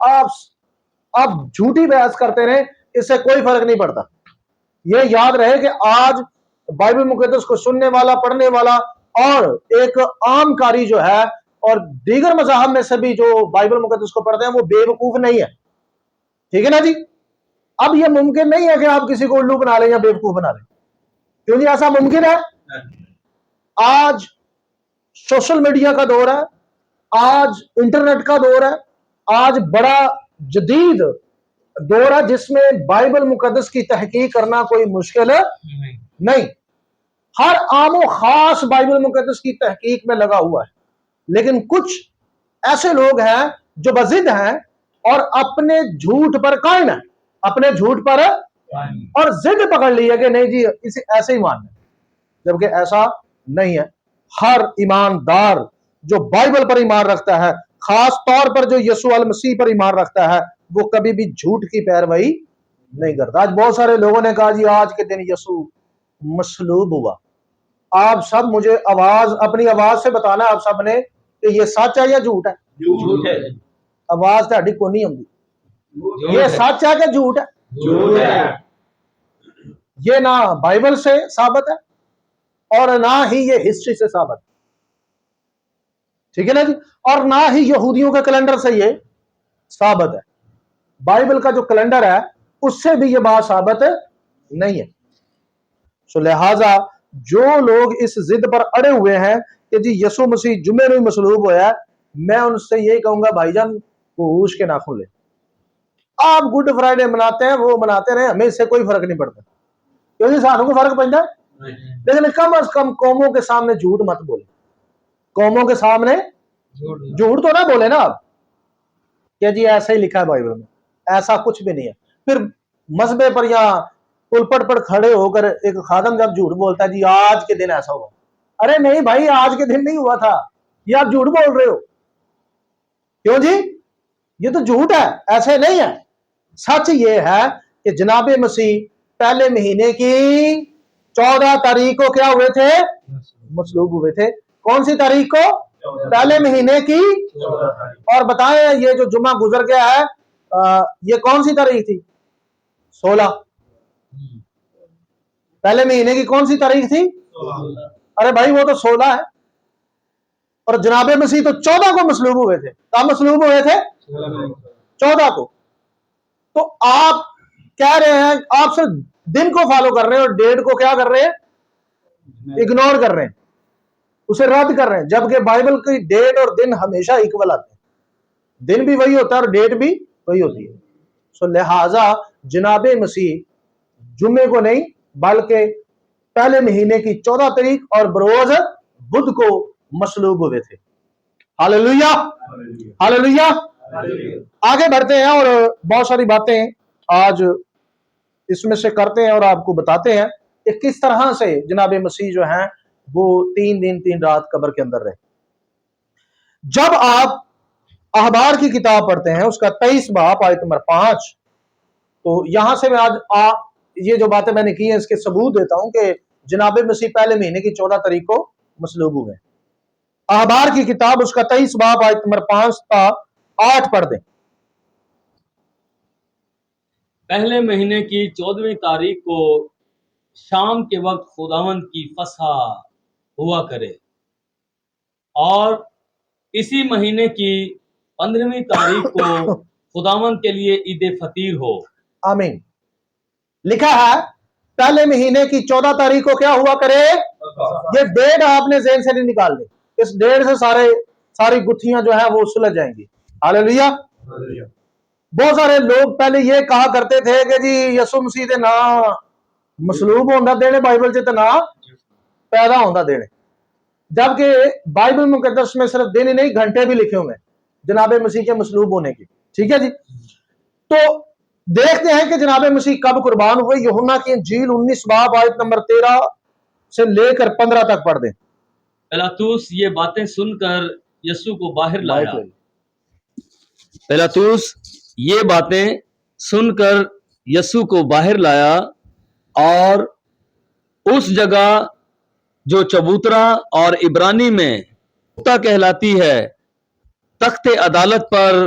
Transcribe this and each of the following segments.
آپ جھوٹی بحث کرتے رہیں, اس سے کوئی فرق نہیں پڑتا. یہ یاد رہے کہ آج بائبل مقدس کو سننے والا, پڑھنے والا اور ایک عام قاری جو ہے اور دیگر مذاہب میں سے بھی جو بائبل مقدس کو پڑھتے ہیں وہ بے وقوف نہیں ہے. ٹھیک ہے نا جی. اب یہ ممکن نہیں ہے کہ آپ کسی کو الو بنا لیں یا بے وقوف بنا لیں. کیوں جی ایسا ممکن ہے؟ آج سوشل میڈیا کا دور ہے, آج انٹرنیٹ کا دور ہے, آج بڑا جدید دور ہے جس میں بائبل مقدس کی تحقیق کرنا کوئی مشکل نہیں. ہر عام و خاص بائبل مقدس کی تحقیق میں لگا ہوا ہے. لیکن کچھ ایسے لوگ ہیں جو بضد ہیں اور اپنے جھوٹ پر قائم ہیں, اپنے جھوٹ پر اور ضد پکڑ لی ہے کہ نہیں جی اسے ایسے ہی ماننا ہے, جبکہ ایسا نہیں ہے. ہر ایماندار جو بائبل پر ایمان رکھتا ہے, خاص طور پر جو یسوع المسیح پر ایمان رکھتا ہے, وہ کبھی بھی جھوٹ کی پیروی نہیں کرتا. آج بہت سارے لوگوں نے کہا جی آج کے دن یسوع مصلوب ہوا. آپ سب مجھے اپنی آواز سے بتانا آپ سب نے کہ یہ سچ ہے یا جھوٹ ہے. جھوٹ ہے. آواز تہاڈی کو نہیں آتی. یہ سچ ہے کہ جھوٹ ہے؟ جھوٹ ہے. یہ نہ بائبل سے ثابت ہے اور نہ ہی یہ ہسٹری سے ثابت ہے. ٹھیک ہے نا جی. اور نہ ہی یہودیوں کے کیلنڈر سے یہ ثابت ہے. بائبل کا جو کیلنڈر ہے اس سے بھی یہ بات ثابت نہیں ہے. سو لہذا جو لوگ اس ضد پر اڑے ہوئے ہیں کہ جی یسوع مسیح جمعے میں مصلوب ہوا ہے, میں ان سے یہی کہوں گا بھائی جان وہ ہوش کے ناخن لے. آپ گڈ فرائیڈے مناتے ہیں, وہ مناتے رہے, ہمیں اس سے کوئی فرق نہیں پڑتا. کیونکہ سانوں کو فرق پڑتا ہے, لیکن کم از کم قوموں کے سامنے جھوٹ مت بولے. قوموں کے سامنے جھوٹ تو نہ بولے نا آپ کہ جی ایسا ہی لکھا ہے بائبل میں. ایسا کچھ بھی نہیں ہے. پھر مذبے پر یا پلپٹ پر کھڑے ہو کر ایک خادم جب جھوٹ بولتا ہے جی آج کے دن ایسا ہوا, ارے نہیں بھائی آج کے دن نہیں ہوا تھا, یہ آپ جھوٹ بول رہے ہو. کیوں جی؟ یہ تو جھوٹ ہے, ایسے نہیں ہے. سچ یہ ہے کہ جناب مسیح پہلے مہینے کی 14 تاریخ کو کیا ہوئے تھے؟ مصلوب ہوئے تھے. کون سی تاریخ کو؟ پہلے مہینے کی. اور بتائیں یہ جو جمعہ گزر گیا ہے یہ کون سی تاریخ تھی؟ 16. پہلے مہینے کی کون سی تاریخ تھی؟ ارے بھائی وہ تو 16 ہے. اور جناب مسیح تو 14 کو مصلوب ہوئے تھے. کب مصلوب ہوئے تھے؟ 14 کو. تو آپ کہہ رہے ہیں آپ صرف دن کو فالو کر رہے ہیں اور ڈیٹ کو کیا کر رہے ہیں؟ اگنور کر رہے ہیں, اسے رد کر رہے ہیں. جبکہ بائبل کی ڈیٹ اور دن ہمیشہ ایکول آتے ہیں. دن بھی وہی ہوتا ہے اور ڈیٹ بھی وہی ہوتی ہے. سو لہذا جناب مسیح جمعے کو نہیں بلکہ پہلے مہینے کی 14 تاریخ اور بروز بدھ کو مصلوب ہوئے تھے. ہاللیلویہ ہاللیلویہ. آگے بڑھتے ہیں اور بہت ساری باتیں آج اس میں سے کرتے ہیں اور آپ کو بتاتے ہیں کہ کس طرح سے جناب مسیح جو ہیں وہ 3 دن 3 رات قبر کے اندر رہے. جب آپ احبار کی کتاب پڑھتے ہیں اس کا 23 باب آیت نمبر 5, تو یہاں سے میں آج یہ جو باتیں میں نے کی ہیں اس کے ثبوت دیتا ہوں کہ جناب مسیح پہلے مہینے کی 14 تاریخ کو مصلوب ہوئے. احبار کی کتاب اس کا 23 باب آیت نمبر 5 تا 8 پڑھ دیں. پہلے مہینے کی 14ویں تاریخ کو شام کے وقت خداوند کی فصح ہوا کرے, اور اسی مہینے کی 15ویں تاریخ کو خداوند کے لیے عید فطیر ہو. آمین. لکھا ہے پہلے مہینے کی 14 تاریخ کو کیا ہوا کرے. یہ ڈیٹ آپ نے ذہن سے نہیں نکال دی. اس ڈیٹ سے ساری گتھیاں جو ہیں وہ سلجھ جائیں گی. ہاللیلویہ. بہت سارے لوگ پہلے یہ کہا کرتے تھے کہ جی یسوع مسیح دے نا مصلوب ہوندا دینے بائبل چ تے نا پیدا ہوندا دینے, جبکہ بائبل مقدس میں صرف دن ہی نہیں گھنٹے بھی لکھے ہوئے جناب مسیح کے مصلوب ہونے کی. ٹھیک ہے جی. تو دیکھتے ہیں کہ جناب مسیح کب قربان ہوئے. یوحنا کی انجیل 19 باب آیت نمبر 13 سے لے کر 15 تک پڑھ دیں. پیلاطس یہ باتیں سن کر یسوع کو باہر لایا. پیلاطس یہ باتیں سن کر یسوع کو باہر لایا اور اس جگہ جو چبوترا اور عبرانی میں کہلاتی ہے تخت عدالت پر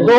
2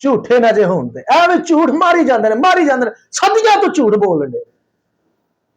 ਝੂਠੇ ਨਾ ਜੇ ਹੋਣ ਤੇ ਐਵੇਂ ਝੂਠ ਮਾਰੀ ਜਾਂਦੇ ਨੇ ਸਦੀਆਂ ਤੋਂ ਝੂਠ ਬੋਲ ਰਹੇ।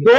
2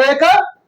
1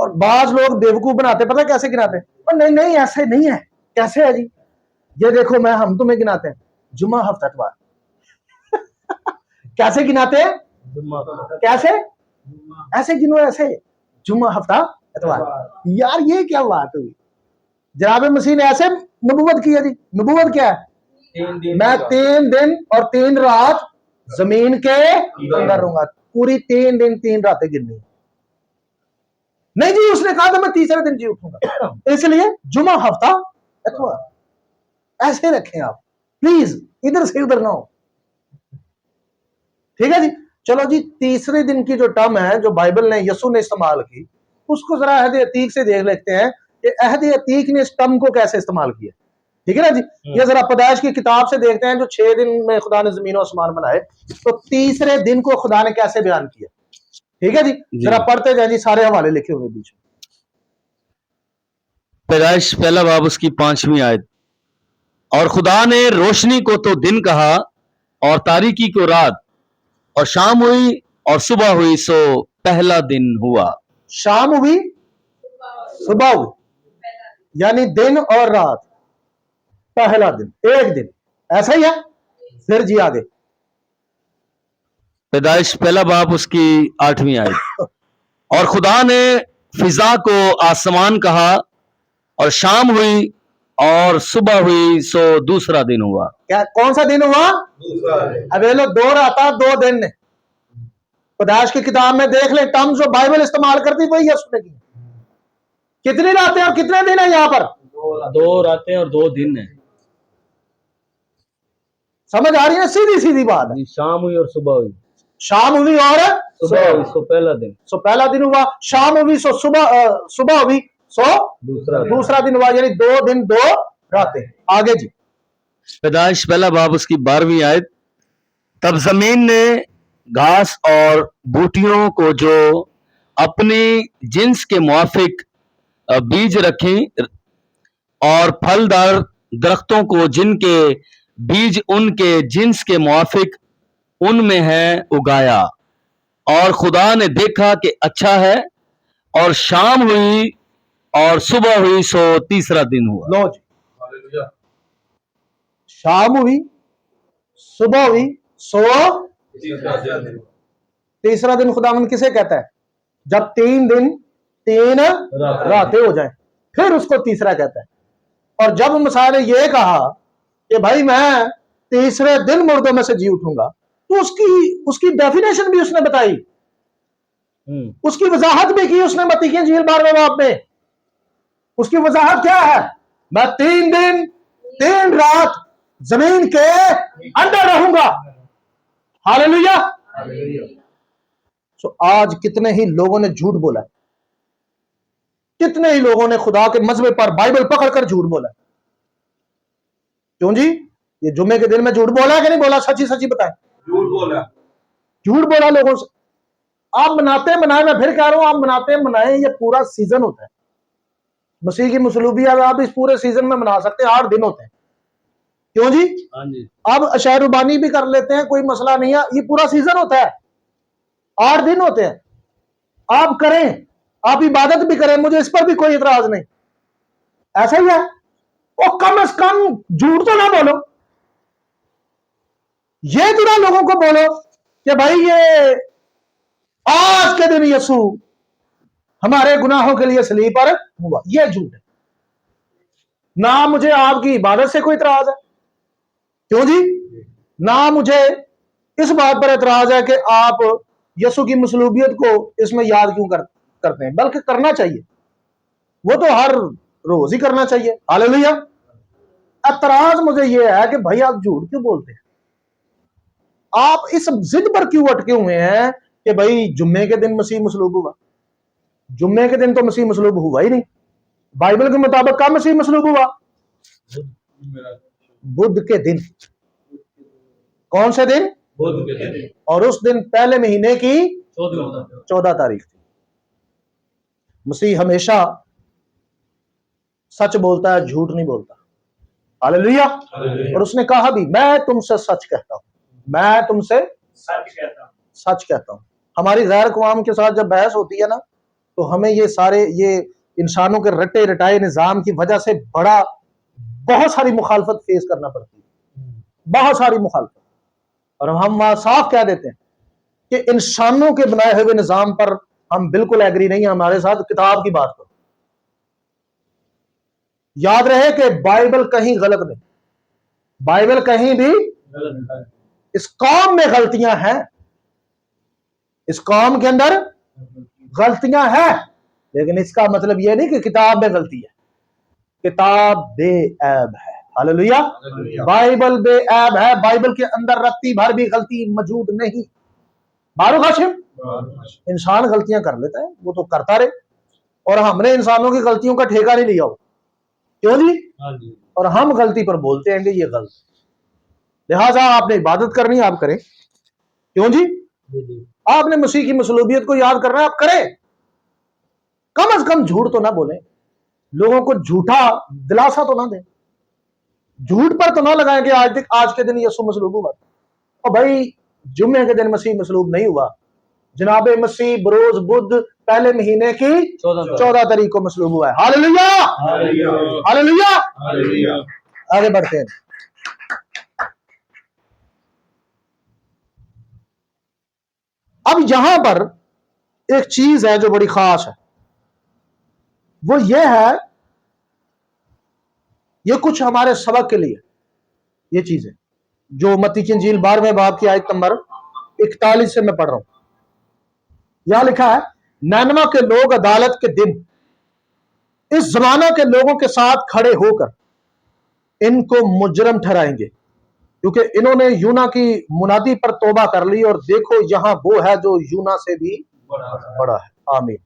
اور بعض لوگ بیوقوف بناتے، پتہ کیسے گناتے ہیں؟ اور نہیں نہیں ایسے نہیں ہے. کیسے ہے جی؟ یہ دیکھو ہم تمہیں گناتے ہیں جمعہ ہفتہ اتوار. کیسے گناتے ہیں؟ کیسے؟ ایسے گنو، ایسے جمعہ ہفتہ اتوار. یار یہ کیا بات ہوئی؟ جناب مسیح نے ایسے نبوت کی ہے جی. نبوت کیا ہے؟ میں 3 دن اور 3 رات زمین کے اندر رہوں گا. پوری 3 دن 3 راتیں گننی. نہیں جی اس نے کہا تھا میں تیسرے دن جی اٹھوں گا، اس لیے جمعہ ہفتہ اتوار. ایسے رکھیں آپ پلیز، ادھر سے ادھر نہ ہو. ٹھیک ہے جی. چلو جی تیسرے دن کی جو ٹرم ہے جو بائبل نے یسوع نے استعمال کی، اس کو ذرا عہد عتیق سے دیکھ لیتے ہیں کہ عہد عتیق نے اس ٹرم کو کیسے استعمال کیا. ٹھیک ہے نا جی. یہ ذرا پیدائش کی کتاب سے دیکھتے ہیں جو 6 دن میں خدا نے زمین و آسمان بنائے، تو تیسرے دن کو خدا نے کیسے بیان کیا. ٹھیک ہے جی. ذرا پڑھتے جائیں جی، سارے حوالے لکھے ہوئے بیچ میں. پیدائش پہلا باب اس کی 5ویں آیت. اور خدا نے روشنی کو تو دن کہا اور تاریکی کو رات، اور شام ہوئی اور صبح ہوئی، سو پہلا دن ہوا. شام ہوئی، صبح ہوئی، یعنی دن اور رات، پہلا دن، ایک دن. ایسا ہی ہے. پھر جی آگے. پیدائش پہلا باب اس کی 8ویں آیت. اور خدا نے فضا کو آسمان کہا اور شام ہوئی اور صبح ہوئی، سو دوسرا دن ہوا. کیا کون سا دن ہوا؟ اب یہ لو 2 راتاں 2 دن نے. پیدائش کی کتاب میں دیکھ لیں ٹرم جو بائبل استعمال کرتی وہی یسوع نے کی. کتنی راتیں اور کتنے دن ہیں یہاں پر؟ 2 راتیں اور 2 دن ہیں. سمجھ آ رہی ہے؟ سیدھی سیدھی بات ہے. شام ہوئی اور صبح ہوئی. شام ہوئی اور صبح ہوئی، سو پہلا دن. سو پہلا دن ہوا. شام ہوئی سو صبح ہوئی، سو دوسرا دن ہوا. یعنی 2 دن 2 راتیں. آگے جی. پیدائش پہلا باب اس کی 12ویں آیت. تب زمین نے گھاس اور بوٹیوں کو جو اپنی جنس کے موافق بیج رکھیں، اور پھلدار درختوں کو جن کے بیج ان کے جنس کے موافق ان میں ہے اگایا. اور خدا نے دیکھا کہ اچھا ہے. اور شام ہوئی اور صبح ہوئی، سو تیسرا دن ہوا. لو جی. شام ہوئی، صبح ہوئی، سو تیسرا دن. خدا من کسے کہتا ہے؟ جب 3 دن 3 راتیں ہو جائیں پھر اس کو تیسرا کہتا ہے. اور جب مسیح نے یہ کہا کہ بھائی میں تیسرے دن مردوں میں سے جی اٹھوں گا، تو اس کی ڈیفینیشن بھی اس نے بتائی، اس کی وضاحت بھی کی اس نے. متی کی انجیل 12ویں باب میں اس کی وضاحت کیا ہے؟ میں 3 دن 3 رات زمین کے اندر رہوں گا. ہاللیلویا. سو آج کتنے ہی لوگوں نے جھوٹ بولا ہے، کتنے ہی لوگوں نے خدا کے مذہب پر بائبل پکڑ کر جھوٹ بولا ہے. کیوں جی؟ یہ جمعے کے دن میں جھوٹ بولا ہے کہ نہیں بولا؟ سچی سچی بتائیں. جھوٹ بولا لوگوں سے. آپ مناتے منائیں، میں پھر کہہ رہا ہوں آپ مناتے منائیں، یہ پورا سیزن ہوتا ہے. مسیح کی مصلوبیت آپ اس پورے سیزن میں منا سکتے ہیں، 8 دن ہوتے ہیں. کیوں جی؟ اب عشاء ربانی بھی کر لیتے ہیں، کوئی مسئلہ نہیں ہے. یہ پورا سیزن ہوتا ہے، 8 دن ہوتے ہیں. آپ کریں، آپ عبادت بھی کریں، مجھے اس پر بھی کوئی اعتراض نہیں. ایسا ہی ہے. وہ کم از کم جھوٹ تو نہ بولو. یہ تو نہ لوگوں کو بولو کہ بھائی یہ آج کے دن یسوع ہمارے گناہوں کے لیے صلیب پر ہوا. یہ جھوٹ ہے. نہ مجھے آپ کی عبادت سے کوئی اعتراض ہے، کیوں جی؟ نہ مجھے اس بات پر اعتراض ہے کہ آپ یسوع کی مصلوبیت کو اس میں یاد کیوں کرتے ہیں، بلکہ کرنا چاہیے. وہ تو ہر روز ہی کرنا چاہیے. ہاللیلویا. اعتراض مجھے یہ ہے کہ بھائی آپ جھوٹ کیوں بولتے ہیں؟ آپ اس ضد پر کیوں اٹکے ہوئے ہیں کہ بھائی جمعے کے دن مسیح مصلوب ہوا؟ جمعے کے دن تو مسیح مصلوب ہوا ہی نہیں. بائبل کے مطابق کب مسیح مصلوب ہوا؟ بدھ کے دن. کون سے دن؟ اور اس دن پہلے مہینے کی 14 تاریخ تھی. مسیح ہمیشہ سچ بولتا ہے، جھوٹ نہیں بولتا. ہاللیلویا. اور اس نے کہا بھی میں تم سے سچ کہتا ہوں، میں تم سے سچ کہتا ہوں. ہماری غیر اقوام کے ساتھ جب بحث ہوتی ہے نا تو ہمیں یہ سارے یہ انسانوں کے رٹے رٹائے نظام کی وجہ سے بہت ساری مخالفت فیس کرنا پڑتی ہے، بہت ساری مخالفت. اور ہم وہاں صاف کہہ دیتے ہیں کہ انسانوں کے بنائے ہوئے نظام پر ہم بالکل ایگری نہیں ہیں، ہمارے ساتھ کتاب کی بات کرو. یاد رہے کہ بائبل کہیں غلط نہیں، بائبل کہیں بھی اس قوم میں غلطیاں ہیں، اس قوم کے اندر غلطیاں ہیں، لیکن اس کا مطلب یہ نہیں کہ کتاب میں غلطی ہے. کتاب بے عیب ہے. ہاللیلویہ. بائبل بے عیب ہے، بائبل کے اندر رتی بھر بھی غلطی موجود نہیں. بارو ہاشم، انسان غلطیاں کر لیتا ہے، وہ تو کرتا رہے، اور ہم نے انسانوں کی غلطیوں کا ٹھیکہ نہیں لیا ہو. کیوں جی؟ اور ہم غلطی پر بولتے ہیں کہ یہ غلط. لہٰذا آپ نے عبادت کرنی، آپ کریں. کیوں جی؟ آپ نے مسیح کی مصلوبیت کو یاد کرنا ہے، آپ کریں. کم از کم جھوٹ تو نہ بولیں، لوگوں کو جھوٹا دلاسا تو نہ دیں، جھوٹ پر تو نہ لگائیں کہ آج کے دن یسوع مصلوب ہوا. اور بھائی جمعے کے دن مسیح مصلوب نہیں ہوا، جناب مسیح بروز بدھ پہلے مہینے کی 14 تاریخ کو مصلوب ہوا ہے. ہاللیلویہ، ہاللیلویہ. آگے بڑھتے ہیں. اب یہاں پر ایک چیز ہے جو بڑی خاص ہے، وہ یہ ہے، یہ کچھ ہمارے سبق کے لیے یہ چیزیں جو متی کی انجیل 12ویں باب کی آیت نمبر 41 سے میں پڑھ رہا ہوں. یہاں لکھا ہے، نینوا کے لوگ عدالت کے دن اس زمانہ کے لوگوں کے ساتھ کھڑے ہو کر ان کو مجرم ٹھہرائیں گے، کیونکہ انہوں نے یونا کی منادی پر توبہ کر لی، اور دیکھو یہاں وہ ہے جو یونا سے بھی بڑا ہے. آمین.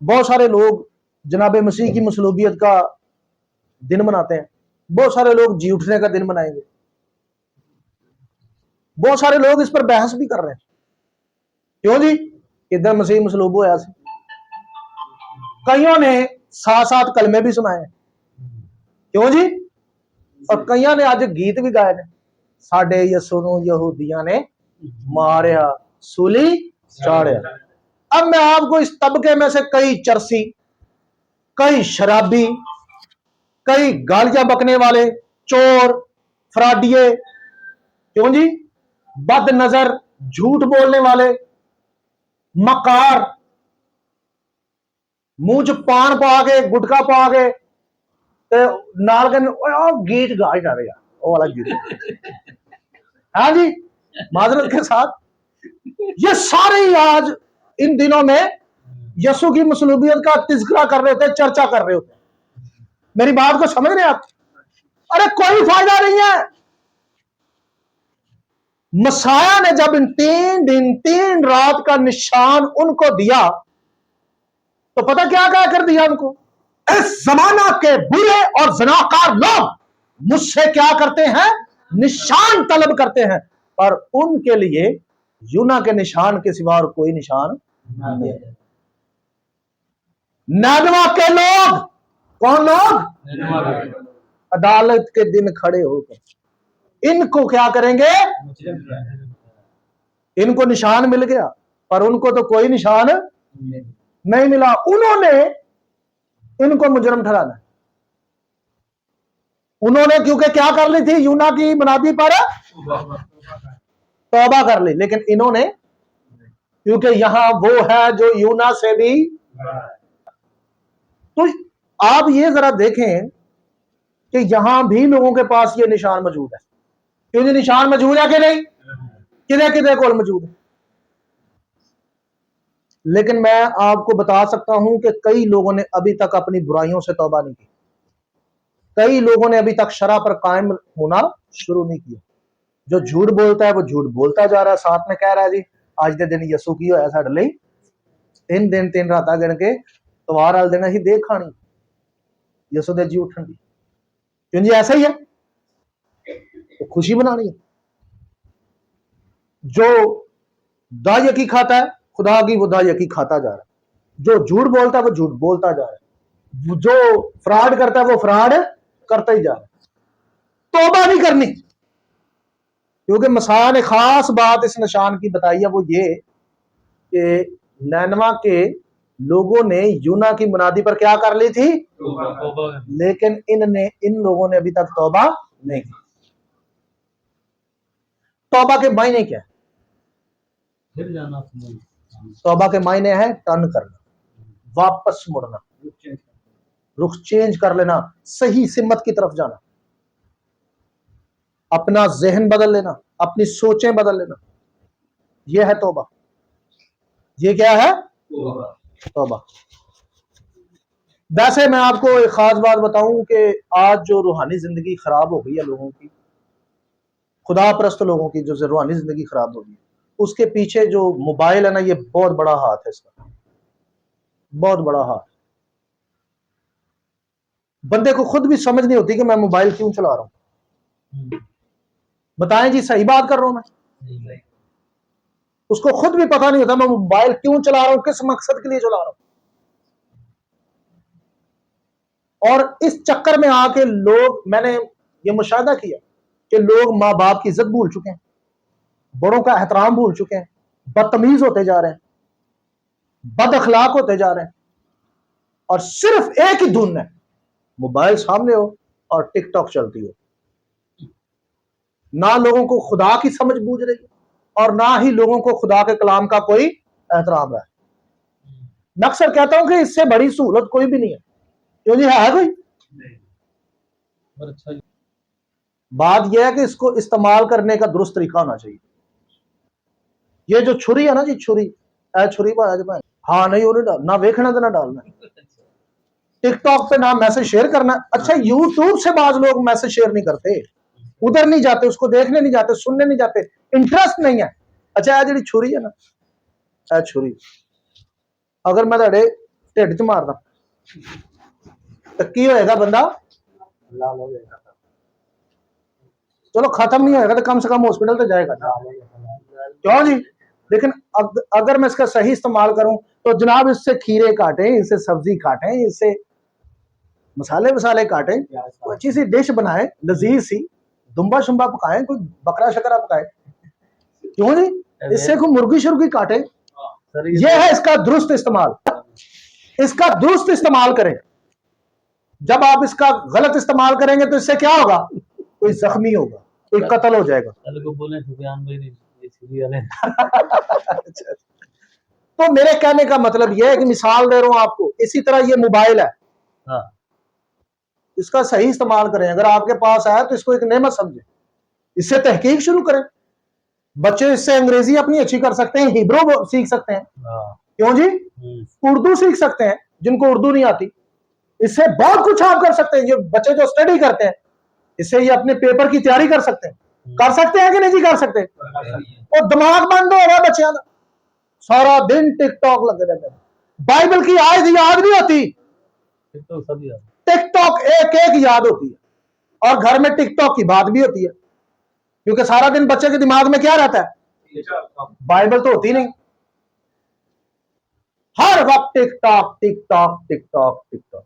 بہت سارے لوگ جناب مسیح کی مصلوبیت کا دن مناتے ہیں، بہت سارے لوگ جی اٹھنے کا دن منائیں گے، بہت سارے لوگ اس پر بحث بھی کر رہے ہیں. کیوں جی؟ کدھر مسیح مصلوب ہوا سے. کئیوں نے ساتھ ساتھ کلمے بھی سنائے ہیں. کیوں جی؟ اور کئیوں نے آج گیت بھی گائے ہیں، ساڈے یسوع نوں یہودیاں نے ماریا سولی چاڑیا. اب میں آپ کو اس طبقے میں سے کئی چرسی، کئی شرابی، کئی گالیاں بکنے والے، چور، فراڈیے، کیوں جی، بد نظر، جھوٹ بولنے والے، مکار، منہ چ پان پا کے، گٹکا پا کے نال کے گیت گا جا رہے، وہ والا گیت. ہاں جی، معذرت کے ساتھ یہ سارے ہی آج ان دنوں میں یسوع کی مصلوبیت کا تذکرہ کر رہے ہوتے، چرچا کر رہے ہوتے. میری بات کو سمجھ رہے ہیں آپ؟ ارے کوئی فائدہ نہیں ہے. مسیح نے جب ان 3 دن 3 رات کا نشان ان کو دیا تو پتہ کیا کہا کر دیا ان کو؟ اس زمانہ کے برے اور زناکار لوگ مجھ سے کیا کرتے ہیں؟ نشان طلب کرتے ہیں، پر ان کے لیے یونا کے نشان کے سوا اور کوئی نشان نہیں ہے. نینوا کے لوگ، کون لوگ؟ عدالت کے دن کھڑے ہو کر ان کو کیا کریں گے؟ ان کو نشان مل گیا، پر ان کو تو کوئی نشان نہیں ملا. انہوں نے ان کو مجرم ٹھہرانا. انہوں نے کیونکہ کیا کر لی تھی؟ یونا کی منادی پر توبہ کر لی، لیکن انہوں نے کیونکہ یہاں وہ ہے جو یونا سے بھی. تو آپ یہ ذرا دیکھیں کہ یہاں بھی لوگوں کے پاس یہ نشان موجود ہے. کیوں یہ نشان موجود ہے کہ نہیں؟ کدے کدے کول موجود ہے. لیکن میں آپ کو بتا سکتا ہوں کہ کئی لوگوں نے ابھی تک اپنی برائیوں سے توبہ نہیں کی. کئی لوگوں نے ابھی تک شرع پر قائم ہونا شروع نہیں کیا. جو جھوٹ بولتا ہے وہ جھوٹ بولتا جا رہا ہے، ساتھ میں کہہ رہا ہے جی آج دے دن یسوع کی ہویا ساڈے لئی 3 دن 3 راتاں گن کے توار وال دن اسی دیکھ کھانی یسوع دے جی اٹھن دی. کیوں جی ایسا ہی ہے، تو خوشی منانی ہے. جو دا یقی کھاتا ہے خدا کی وہ دا یقی کھاتا جا رہا ہے، جو جھوٹ بولتا ہے وہ جھوٹ بولتا جا رہا ہے، جو فراڈ کرتا ہے وہ فراڈ کرتا ہی جا رہا ہے. توبہ نہیں کرنی، کیونکہ مسیح نے خاص بات اس نشان کی بتائی ہے، وہ یہ کہ نینوا کے لوگوں نے یونا کی منادی پر کیا کر لی تھی, لیکن ان لوگوں نے ابھی تک توبہ نہیں کی. توبہ کے معنی کیا ہے؟ پھر جانا توبہ کے معنی ہے ٹرن کرنا, واپس مڑنا, رخ چینج کر لینا, صحیح سمت کی طرف جانا, اپنا ذہن بدل لینا, اپنی سوچیں بدل لینا. یہ ہے توبہ. یہ کیا ہے توبہ. ویسے میں آپ کو ایک خاص بات بتاؤں کہ آج جو روحانی زندگی خراب ہو گئی ہے لوگوں کی, خدا پرست لوگوں کی جو روحانی زندگی خراب ہو گئی, اس کے پیچھے جو موبائل ہے نا, یہ بہت بڑا ہاتھ ہے اس کا, بہت بڑا ہاتھ. بندے کو خود بھی سمجھ نہیں ہوتی کہ میں موبائل کیوں چلا رہا ہوں. بتائیں جی, صحیح بات کر رہا ہوں میں؟ اس کو خود بھی پتہ نہیں ہوتا میں موبائل کیوں چلا رہا ہوں, کس مقصد کے لیے چلا رہا ہوں. اور اس چکر میں آ کے لوگ, میں نے یہ مشاہدہ کیا کہ لوگ ماں باپ کی عزت بھول چکے ہیں, بڑوں کا احترام بھول چکے ہیں, بدتمیز ہوتے جا رہے ہیں, بد اخلاق ہوتے جا رہے ہیں, اور صرف ایک ہی دھن ہے, موبائل سامنے ہو اور ٹک ٹاک چلتی ہو. نہ لوگوں کو خدا کی سمجھ بوجھ رہی ہے, اور نہ ہی لوگوں کو خدا کے کلام کا کوئی احترام ہے. میں اکثر کہتا ہوں کہ اس سے بڑی سہولت کوئی بھی نہیں ہے. کیوں جی, ہے کوئی؟ بات یہ ہے کہ اس کو استعمال کرنے کا درست طریقہ ہونا چاہیے. یہ جو چھری ہے نا جی, چھری چھری پایا جی, ہاں نہیں وہ نہیں ڈال, نہ ویکھنا تو نہ ڈالنا. ٹک ٹاک پہ نہ میسج شیئر کرنا. اچھا, یوٹیوب سے بعض لوگ میسج شیئر نہیں کرتے, ادھر نہیں جاتے, اس کو دیکھنے نہیں جاتے, سننے نہیں جاتے, انٹرسٹ نہیں ہے. اچھا, یہ جڑی چھری ہے نا, اے چھری اگر میں تہاڈے ٹھڈ چ ماردا تو کی ہوئے گا بندہ؟ چلو ختم نہیں ہوئے گا تو کم سے کم ہاسپٹل تو جائے گا, کیوں جی؟ لیکن اگر میں اس کا صحیح استعمال کروں تو جناب اس سے کھیرے کاٹیں, اس سے سبزی کاٹیں, اس سے مسالے کاٹیں, کوئی اچھی سی ڈش بنائیں, لذیذ سی دمبا شمبا پکائیں, کوئی بکرا شکرا پکائیں, کیوں جی؟ اس سے کوئی مرغی شرگی کاٹیں. یہ ہے اس کا درست استعمال. اس کا درست استعمال کریں. جب آپ اس کا غلط استعمال کریں گے تو اس سے کیا ہوگا؟ کوئی زخمی ہوگا, کوئی قتل ہو جائے گا. تو میرے کہنے کا مطلب یہ ہے کہ مثال دے رہا ہوں آپ کو, اسی طرح یہ موبائل ہے, اس کا صحیح استعمال کریں. اگر آپ کے پاس آیا تو اس کو ایک نعمت سمجھیں, اس سے تحقیق شروع کریں. بچے اس سے انگریزی اپنی اچھی کر سکتے ہیں, ہیبرو سیکھ سکتے ہیں, کیوں جی؟ اردو سیکھ سکتے ہیں جن کو اردو نہیں آتی. اس سے بہت کچھ آپ کر سکتے ہیں. یہ بچے جو اسٹڈی کرتے ہیں, اس سے یہ اپنے پیپر کی تیاری کر سکتے ہیں. کر سکتے ہیں کہ نہیں جی کر سکتے؟ اور دماغ بند ہو رہا ہے بچیاں کا, سارا دن ٹک ٹاک لگے رہتے ہیں. بائبل کی آیت یاد نہیں ہوتی, ٹک ٹاک ایک ایک یاد ہوتی ہے, اور گھر میں ٹک ٹاک کی بات بھی ہوتی ہے, کیونکہ سارا دن بچے کے دماغ میں کیا رہتا ہے؟ بائبل تو ہوتی نہیں. ہر وقت TikTok TikTok TikTok TikTok.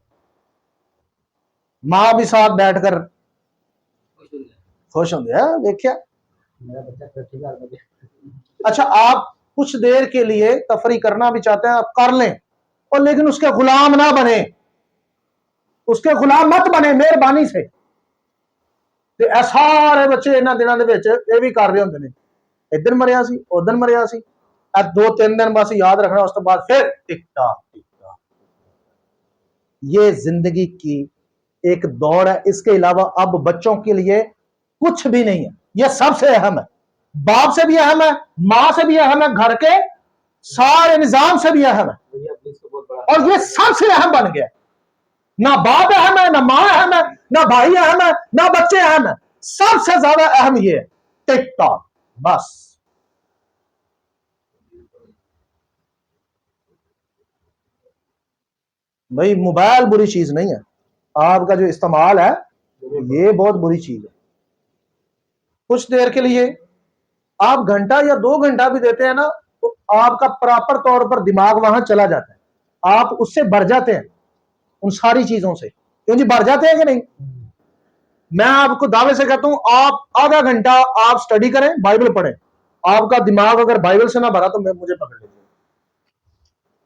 ماں بھی ساتھ بیٹھ کر خوش ہوندے ہیں, دیکھیا. اچھا, آپ کچھ دیر کے لیے تفریح کرنا بھی چاہتے ہیں, آپ کر لیں, اور لیکن اس کے غلام نہ بنے, اس کے غلام مت بنے مہربانی سے. سارے بچے انہاں دنوں دے وچ یہ بھی کر رہے ہوندے نے, ادھر مریا سی ادھر مریا سی, 2-3 دن بس یاد رکھنا, اس تو بعد پھر ٹک ٹاک ٹک ٹاک. یہ زندگی کی ایک دوڑ ہے, اس کے علاوہ اب بچوں کے لیے کچھ بھی نہیں ہے. یہ سب سے اہم ہے, باپ سے بھی اہم ہے, ماں سے بھی اہم ہے, گھر کے سارے نظام سے بھی اہم ہے, اور یہ سب سے اہم بن گیا. نہ باپ اہم ہے, نہ ماں اہم ہے, نہ بھائی اہم ہے, نہ بچے اہم ہیں. سب سے زیادہ اہم یہ ہے ٹک ٹاک. بس بھائی, موبائل بری چیز نہیں ہے, آپ کا جو استعمال ہے یہ بہت بری چیز ہے. کچھ دیر کے لیے آپ گھنٹہ یا 2 گھنٹہ بھی دیتے ہیں نا, تو آپ کا پراپر طور پر دماغ وہاں چلا جاتا ہے, آپ اس سے بھر جاتے ہیں, ان ساری چیزوں سے. کیوں جی بھر جاتے ہیں کہ نہیں؟ میں آپ کو دعوے سے کہتا ہوں, آپ آدھا گھنٹہ آپ سٹڈی کریں, بائبل پڑھیں, آپ کا دماغ اگر بائبل سے نہ بھرا تو مجھے پکڑ لیجیے.